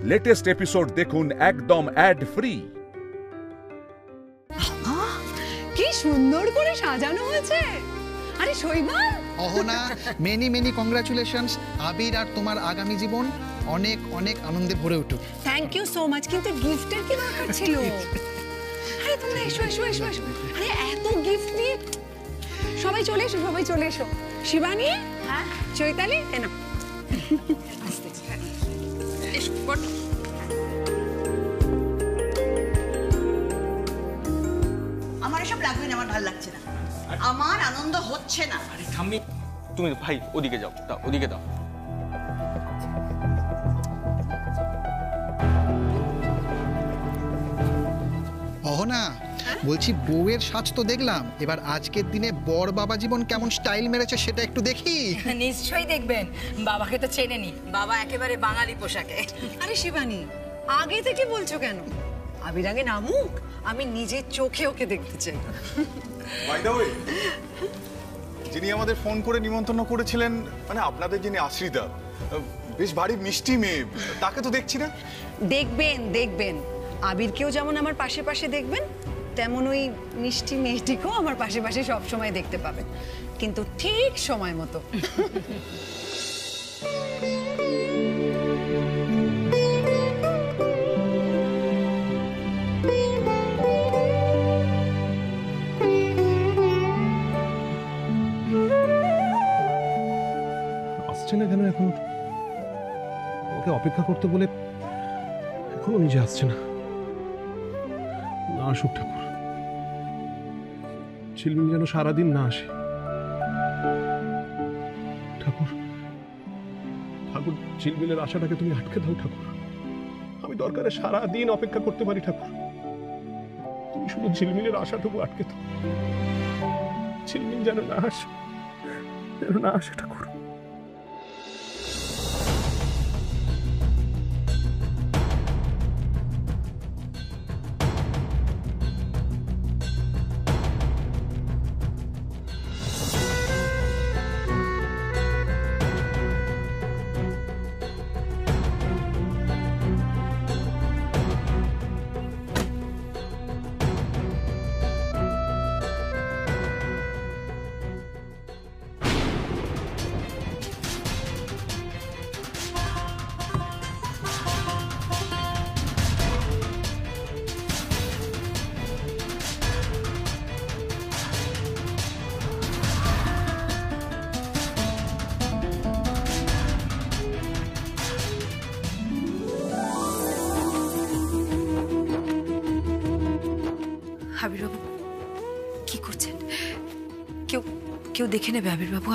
Latest episode দেখুন একদম add free. কি সুন্দর করে সাজানো হয়েছে। আরে Shaibal, Ahana, many many congratulations. Abir আর তোমার আগামী জীবন অনেক অনেক আনন্দে ভরে উঠুক। Thank you so much. কিন্তু গিফটের কি দরকার ছিল? আরে তোমরা এসো এসো এসো এসো। আরে এত গিফট নিয়ে সবাই চলে এসো, সবাই চলে এসো। শিবানী, হ্যাঁ চৈতালি, এনো এসো। আমার এসব লাগবে না, আমার ভালো লাগছে না, আমার আনন্দ হচ্ছে না। আরে ঠাম্মি, তুমি ভাই ওদিকে যাও, দাও ওদিকে দাও। অহনা, বলছি বউয়ের সাজ তো দেখলাম, এবার আজকের দিনে বর বাবা জীবন কেমন স্টাইল মেরেছে সেটা একটু দেখি। নিশ্চয়ই দেখবেন, বাবাকে তো চেনেনি, বাবা একেবারে বাঙালি পোশাকে। আরে শিবানী, আগে থেকে বলছো কেন? আবির আগে নামুক, আমি নিজের চোখে ওকে দেখতে চাই। বাই দ্য ওয়ে, যিনি আমাদের ফোন করে নিমন্ত্রণ করেছিলেন, মানে আপনাদের যিনি আশ্রিতা, বেশ ভারী মিষ্টি মেয়ে, তাকে তো দেখছি না। দেখবেন দেখবেন, আবিরকেও যেমন আমার পাশে পাশে দেখবেন, তেমন ওই মিষ্টি মেয়েটিকেও আমার পাশে পাশে সবসময় দেখতে পাবেন, কিন্তু ঠিক সময় মতো। আসছে না কেন এখন? ওকে অপেক্ষা করতে বলে এখনো নিজে আসছে না। না আসুক ঠাকুর, ঝিলমিল যেন সারাদিন না আসে। ঠাকুর ঠাকুর, ঝিলমিলের আশাটাকে তুমি আটকে দাও ঠাকুর। আমি দরকারে সারাদিন অপেক্ষা করতে পারি ঠাকুর, তুমি শুধু ঝিলমিলের আশাটুকু আটকে দাও। ঝিলমিল যেন না আসে, যেন না আসে ঠাকুর। আবিরবাবু কি করছেন? কেউ কেউ দেখে নেবে আবিরবাবু।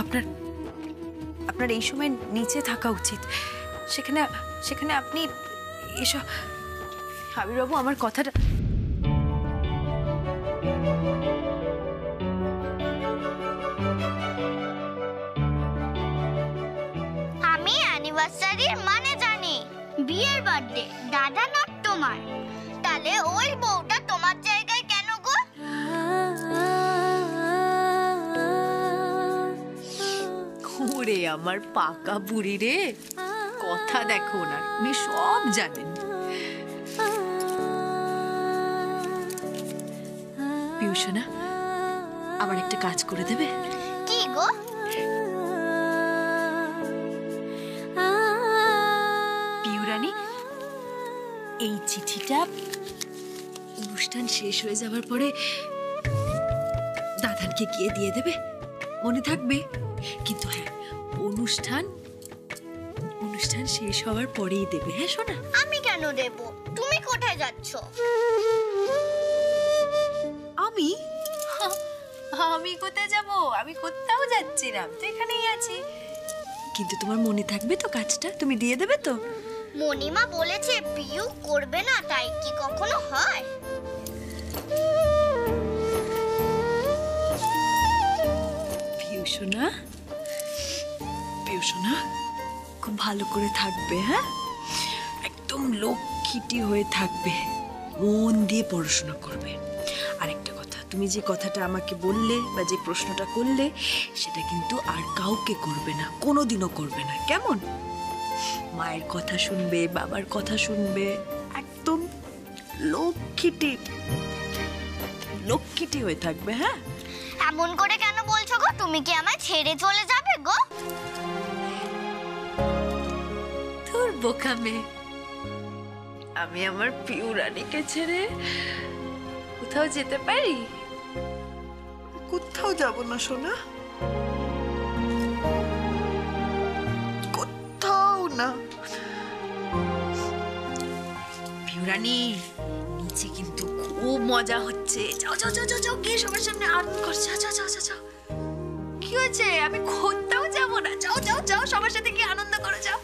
আপনার এই সময় নিচে থাকা উচিত। সেখানে সেখানে আপনি এসব। আবিরবাবু, আমার কথাটা। আমি অ্যানিভার্সারির মানে জানি, বিয়ের বার্থডে, দাদা নট তোমার। তাহলে ওই বউটা তোমার জায়গায় কেন গো? ওরে আমার পাকা বুড়ি রে, কথা দেখো না, উনি সব জানেন। পিউষণা, আমার একটা কাজ করে দেবে? কি গো? পিউরানি, এই চিঠিটা অনুষ্ঠান শেষ হয়ে যাবার পরে দাদানকে গিয়ে দিয়ে দেবে, মনে থাকবে কিন্তু। হ্যাঁ, অনুষ্ঠান শেষ হওয়ার পরেই দেবে। হ্যাঁ সোনা? আমি কেন দেব? তুমি কোথায় যাচ্ছ? আমি কোথায় যাব? আমি কোথাও যাচ্ছি না, তো এখানেই আছি। কিন্তু তোমার মনে থাকবে তো কাজটা? তুমি দিয়ে দেবে তো? মনিমা বলেছে পিউ করবে না, তাই কি কখনো হয়? পিউষণা, পিউষণা, খুব ভালো করে থাকবে। হ্যাঁ, একদম লক্ষ্মীটি হয়ে থাকবে, মন দিয়ে পড়াশোনা করবে। আরেকটা কথা, তুমি যে কথাটা আমাকে বললে বা যে প্রশ্নটা করলে, সেটা কিন্তু আর কাউকে করবে না, কোনোদিনও করবে না, কেমন? মায়ের কথা শুনবে, বাবার কথা শুনবে, একদম লক্ষ্মীটি লক্ষ্মীটি হয়ে থাকবে। হ্যাঁ, এমন করে কেন বলছো গো? তুমি কি আমায় ছেড়ে চলে যাবে গো? তোর বোকা মেয়ে, আমি আমার পিউ রানীকে ছেড়ে কোথাও যেতে পারি? কোথাও যাব না সোনা, কোথাও না। পিউ রানী, নিচে কিন্তু খুব মজা হচ্ছে। যাও যাও যাও যাও, গিয়ে সবার সামনে আনন্দ কর। যাও যাও যাও যাও। কি হয়েছে? আমি কোথাও যাব না। যাও যাও যাও, সবার সাথে গিয়ে আনন্দ করো। যাও।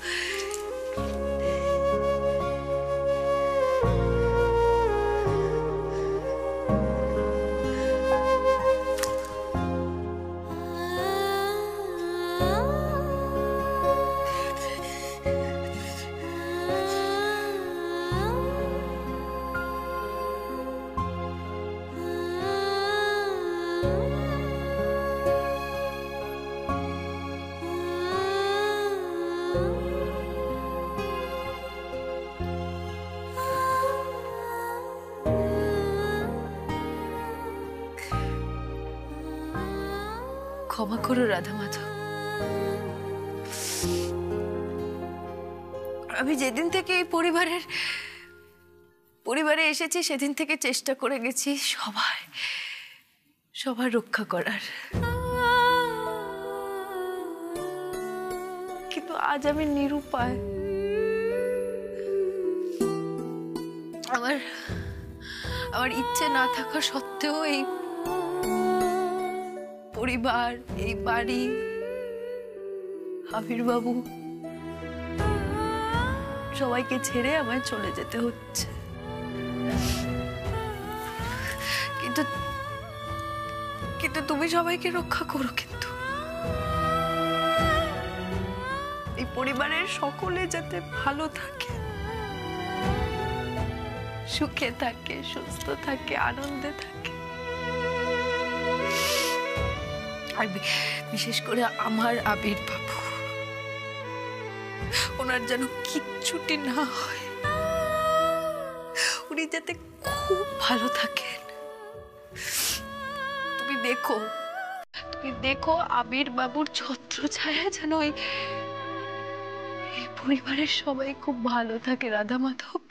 ক্ষমা করো রাধা মাধব, আমি যেদিন থেকে এই পরিবারে এসেছি সেদিন থেকে চেষ্টা করে গেছি সবার রক্ষা করার, কিন্তু আজ আমি নিরুপায়। আমার ইচ্ছে না থাকা সত্ত্বেও এই পরিবার, এই বাড়ি, আবির বাবু সবাইকে ছেড়ে আমায় চলে যেতে হচ্ছে। কিন্তু তুমি সবাইকে রক্ষা করো, কিন্তু এই পরিবারের সকলে যাতে ভালো থাকে, সুখে থাকে, সুস্থ থাকে, আনন্দে থাকে। আর বিশেষ করে আমার আবির বাবু, ওনার যেন কিচ্ছুটি না হয়, উনি যাতে খুব ভালো থাকেন। তুমি দেখো আবির বাবুর ছত্রছায়া যেন এই পরিবারের সবাই খুব ভালো থাকে। রাধা মাধব,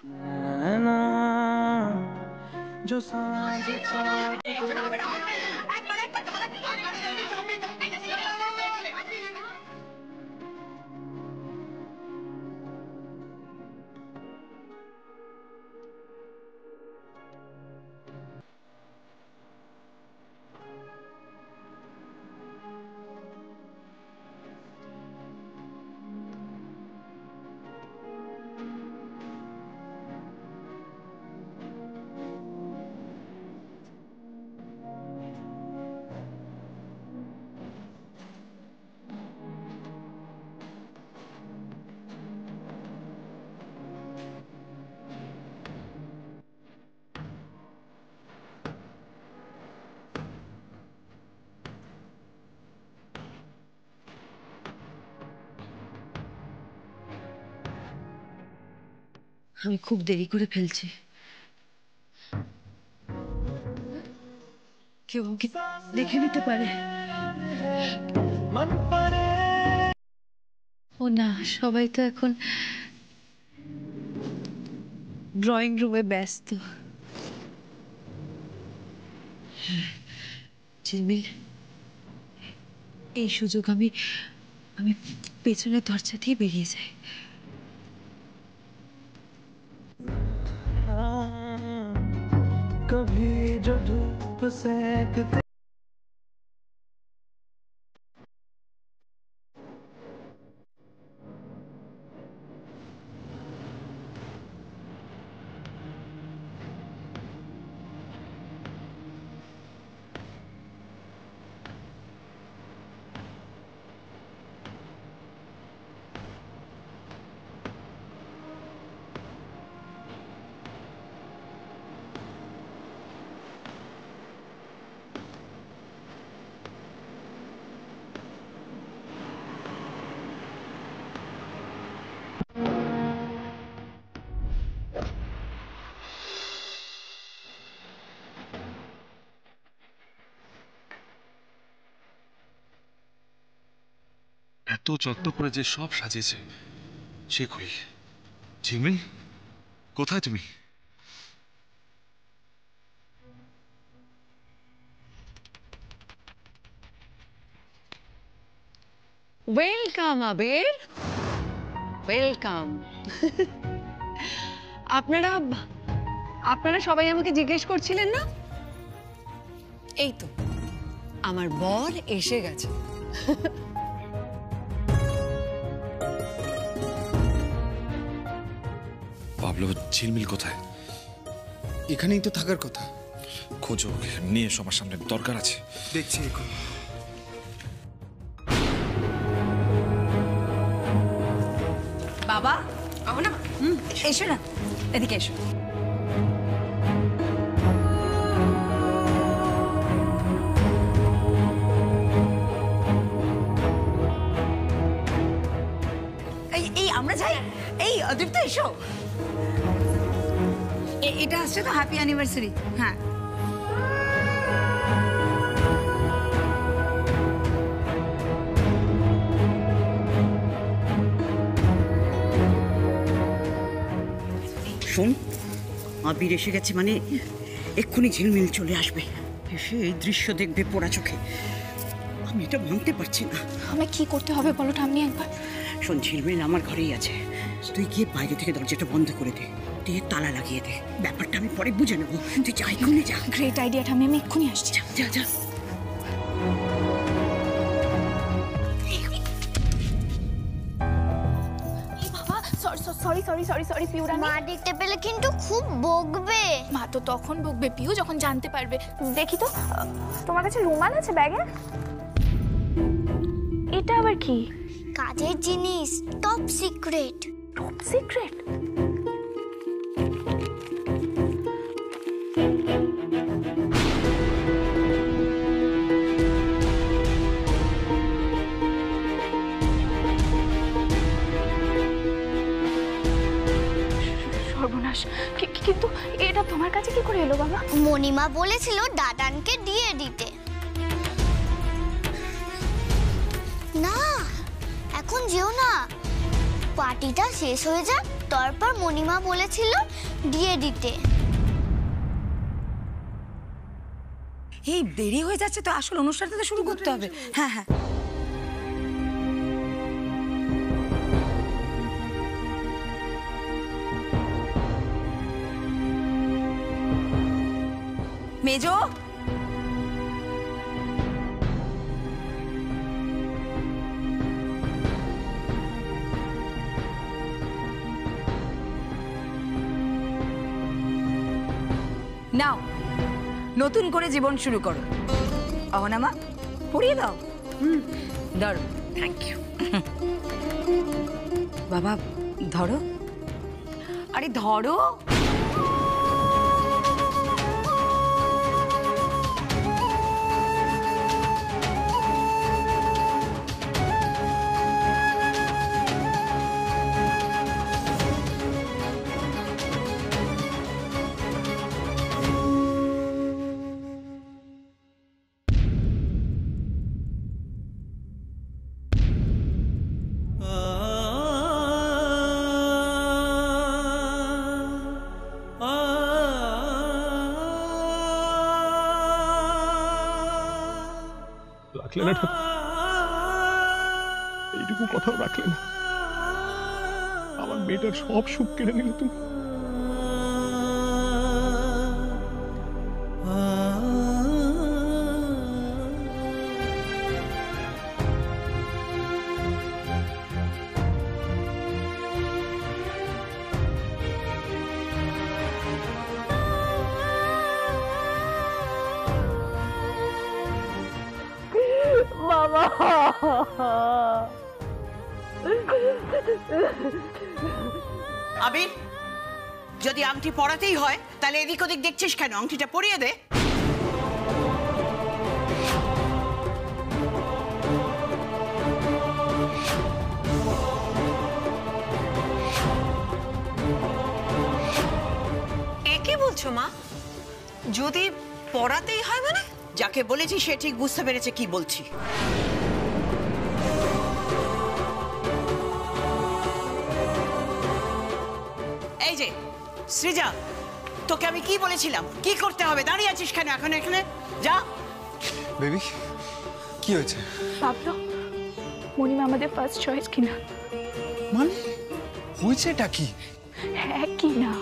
আমি খুব দেরি করে ফেলছি। কেউ কি দেখে নিতে পারে? ও না, সবাই তো এখন ড্রয়িং রুমে ব্যস্ত। ঝিলমিল, এই সুযোগ আমি পেছনের দরজা দিয়ে বেরিয়ে যাই। कभी जो धूप सेकते যত্ন করে যে সব সাজিয়েছে সে কই? ঝিলমিল, কোথায় তুমি? ওয়েলকাম আবির, ওয়েলকাম। আপনারা সবাই আমাকে জিজ্ঞেস করছিলেন না? এই তো আমার বর এসে গেছে। বাবলু, ঝিলমিল কোথায়? এখানেই তো থাকার কথা। খোঁজো, নিয়ে এসো, আমার সামনে দরকার আছে। দেখছি এখন। বাবা, না এসো না, এদিকে এসো। এই আমরা যাই। এই অদীপ্ত এসো। এটা আসছে তো হ্যাপি অ্যানিভার্সারি। হ্যাঁ, শোন, আবির এসে গেছে মানে এক্ষুনি ঝিলমিল চলে আসবে, এসে এই দৃশ্য দেখবে পোড়া চোখে। আমি এটা মানতে পারছি না। আমায় কি করতে হবে বলো ঠাম্মি একবার? শোন, ঝিলমিল আমার ঘরেই আছে, তুই গিয়ে বাইরে থেকে দরজাটা বন্ধ করে দে, দিয়ে তালা লাগিয়ে দে। ব্যাপারটা আমি পরে বুঝে নেবো, তুই যা, এক্ষুনি যা। গ্রেট আইডিয়া ঠাম্মি, আমি এক্ষুনি আসছি। যা যা। সরি পিউরানি। মা দেখতে পেলে কিন্তু খুব বকবে। মা তো তখন বকবে পিউ, যখন জানতে পারবে। দেখি তো, তোমার কাছে রুমাল আছে ব্যাগে? এটা আবার কি? কাজের জিনিস, টপ সিক্রেট। Top secret? সর্বনাশ, কিন্তু এটা তোমার কাছে কি করে এলো বাবা? মণিমা বলেছিল দাদানকে দিয়ে দিতে। না, এখন যেও না, পার্টিটা শেষ হয়ে যাক, তারপর মণিমা বলেছিল দিয়ে দিতে। এই দেরি হয়ে যাচ্ছে তো, আসল অনুষ্ঠানটা তো শুরু করতে হবে। হ্যাঁ হ্যাঁ, মেজো, নাও নতুন করে জীবন শুরু করো। অহনামা, পড়িয়ে দাও। ধরো। Thank you. বাবা ধরো। আরে ধরো। রাখলে না ঠাকুর, এইটুকু কথাও রাখলে না। আমার মেয়েটার সব সুখ কেড়ে নিলে তুমি। আবির, যদি আংটি পরাতেই হয় তাহলে এদিক ওদিক দেখছিস কেন? আংটিটা পরিয়ে দে। একে বলছো মা? যদি পড়াতেই হয় মানে? যাকে বলেছি সে ঠিক বুঝতে পেরেছে কি বলছি। এই যে সৃজা, তোকে আমি কি বলেছিলাম? কি করতে হবে? দাঁড়িয়ে আছিস কেন এখন এখানে? যা। বেবি কি হয়েছে? ভাবলো মণিমা আমাদের ফার্স্ট চয়েস কিনা। মানে হয়েছেটা কি? হ্যাঁ কি না?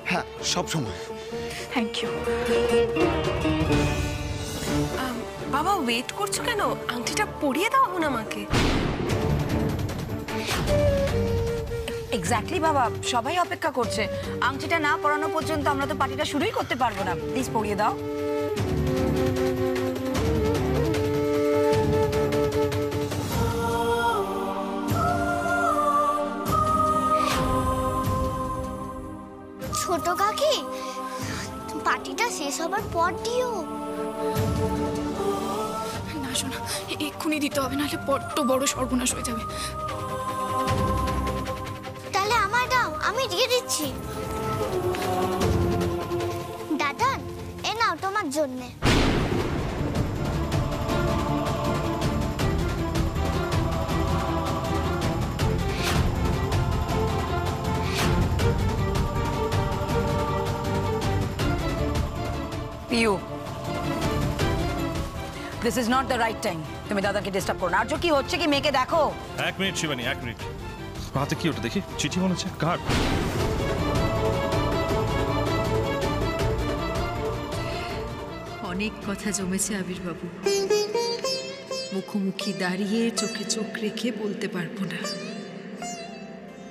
হ্যাঁ সব সময়। Thank you. বাবা ওয়েট করছো কেন? আংটিটা পরিয়ে দাও এখন আমাকে। এক্স্যাক্টলি বাবা, সবাই অপেক্ষা করছে। আংটিটা না পরানো পর্যন্ত আমরা তো পার্টিটা শুরুই করতে পারবো না। প্লিজ পরিয়ে দাও। ছোট কাকি, পার্টিটা শেষ হবার পর দিও। না শোনা, এক্ষুনি দিতে হবে, নাহলে বড্ড বড় সর্বনাশ হয়ে যাবে। তাহলে আমায় দাও, আমি দিয়ে দিচ্ছি। দাদা, এ নাও তোমার জন্যে। Piu, this is not the right time. তুমি দাদাকে ডিস্টার্ব করো না। আর কি হচ্ছে কি, মেয়েকে দেখো। এক মিনিট শিবানী, এক মিনিট। হাতে কি ওটা দেখি? চিঠি মনে হচ্ছে। কার? অনেক কথা জমেছে আবির্বাবু, মুখোমুখি দাঁড়িয়ে চোখে চোখ রেখে বলতে পারবো না,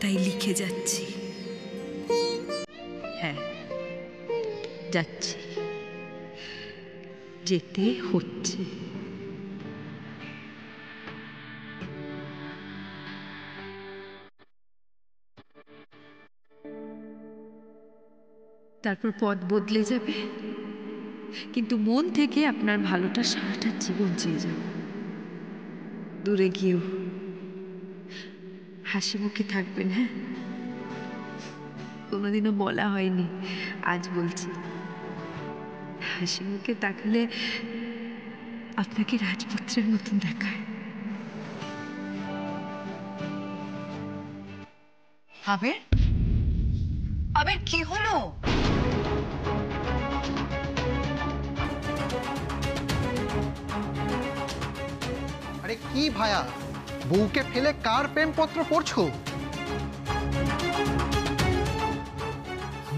তাই লিখে যাচ্ছি। হ্যাঁ যাচ্ছি, যেতে হচ্ছে। তারপর পথ বদলে যাবে, কিন্তু মন থেকে আপনার ভালোটা সারাটা জীবন চেয়ে যাব। দূরে গিয়েও হাসি মুখে থাকবেন। হ্যাঁ, কোনোদিনও বলা হয়নি, আজ বলছি। হাসি মুখে তাকালে আপনাকে রাজপুত্রের মতন দেখায়। আবির, আবির কি হলো? আরে কি ভায়া, বউকে ফেলে কার প্রেমপত্র পড়ছো?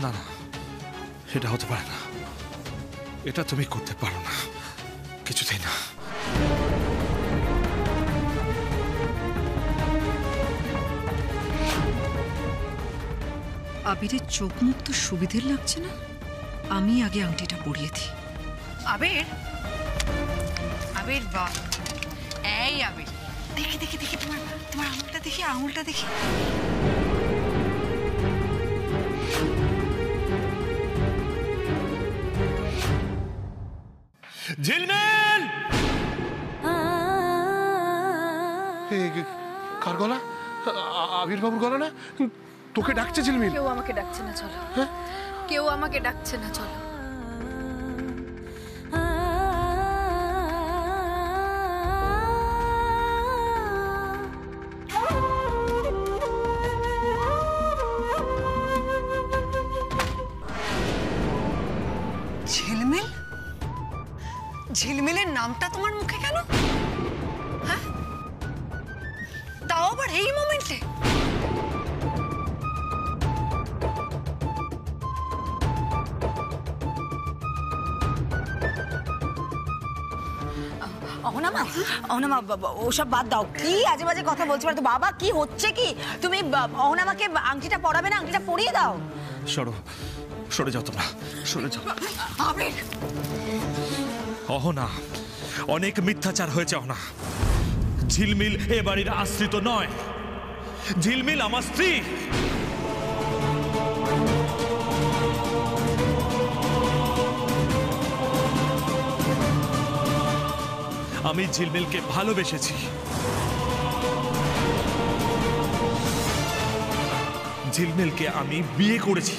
না না, এটা হতে পারে না। এটা তুমি করতে পারো না, কিছুতেই না। আবিরের চোখ মুখ তো সুবিধের লাগছে না, আমি আগে আংটিটা পরিয়ে দিই। আবির, আবির বাহ, এই আবির, দেখি দেখি দেখি, তোমার তোমার আঙুলটা দেখি, আঙুলটা দেখি। ঝিলমিল! কার গলা? আবির্বাবুর গলা না? তোকে ডাকছে ঝিলমিল। কেউ আমাকে ডাকছে না, চলো। কেউ আমাকে ডাকছে না, চলো। ঝিলমিল? ঝিলমিলের নামটা তোমার মুখে কেন? হ্যাঁ, তাও আবার এই মোমেন্টে? অহনামা, অহনামা, ওসব বাদ দাও। কি আজে বাজে কথা বলছো? তো বাবা, কি হচ্ছে কি? তুমি অহনামাকে আংটিটা পরাবে না? আংটিটা পরিয়ে দাও। সরো, সরে যাও তোমরা, সরে যাও। আবির! অহনা, অনেক মিথ্যাচার হয়েছে অহনা। ঝিলমিল এ বাড়ির আশ্রিত নয়, ঝিলমিল আমার স্ত্রী। আমি ঝিলমিলকে ভালোবেসেছি। ঝিলমিলকে আমি বিয়ে করেছি।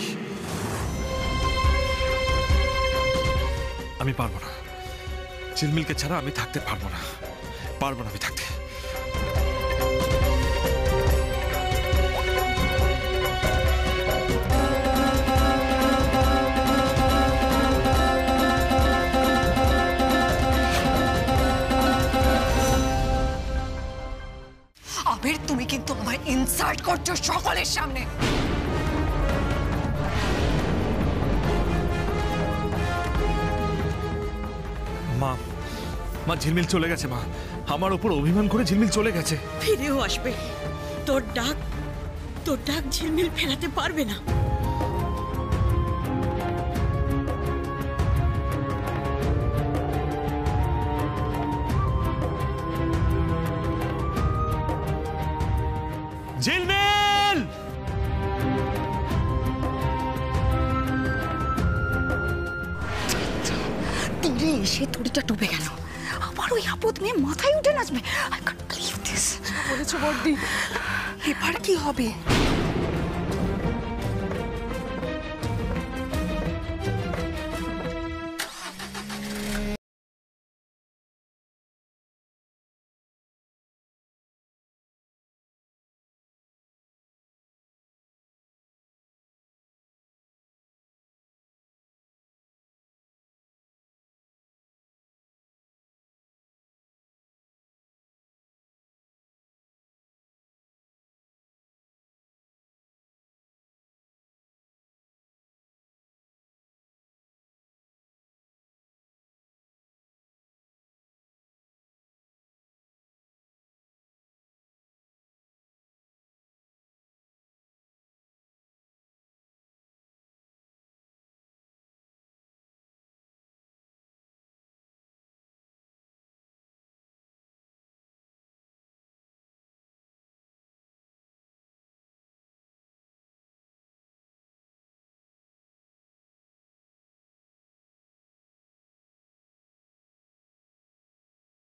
আমি পারবো না, ঝিলমিলকে ছাড়া আমি থাকতে পারবো না, পারবো না আমি থাকতে। ইনসাল্ট করছো সকলের সামনে। মা মা ঝিলমিল চলে গেছে। মা আমার উপর অভিমান করে ঝিলমিল চলে গেছে। ফিরেও আসবে। তোর ডাক ঝিলমিল ফেরাতে পারবে না। ঝিলমিল! তীরে এসে তড়িটা ডুবে গেল, আবার ওই আপদ মেয়ে মাথায় উঠে নাচবে। I can't believe this. বলেছো বড়দি, এবার কি হবে?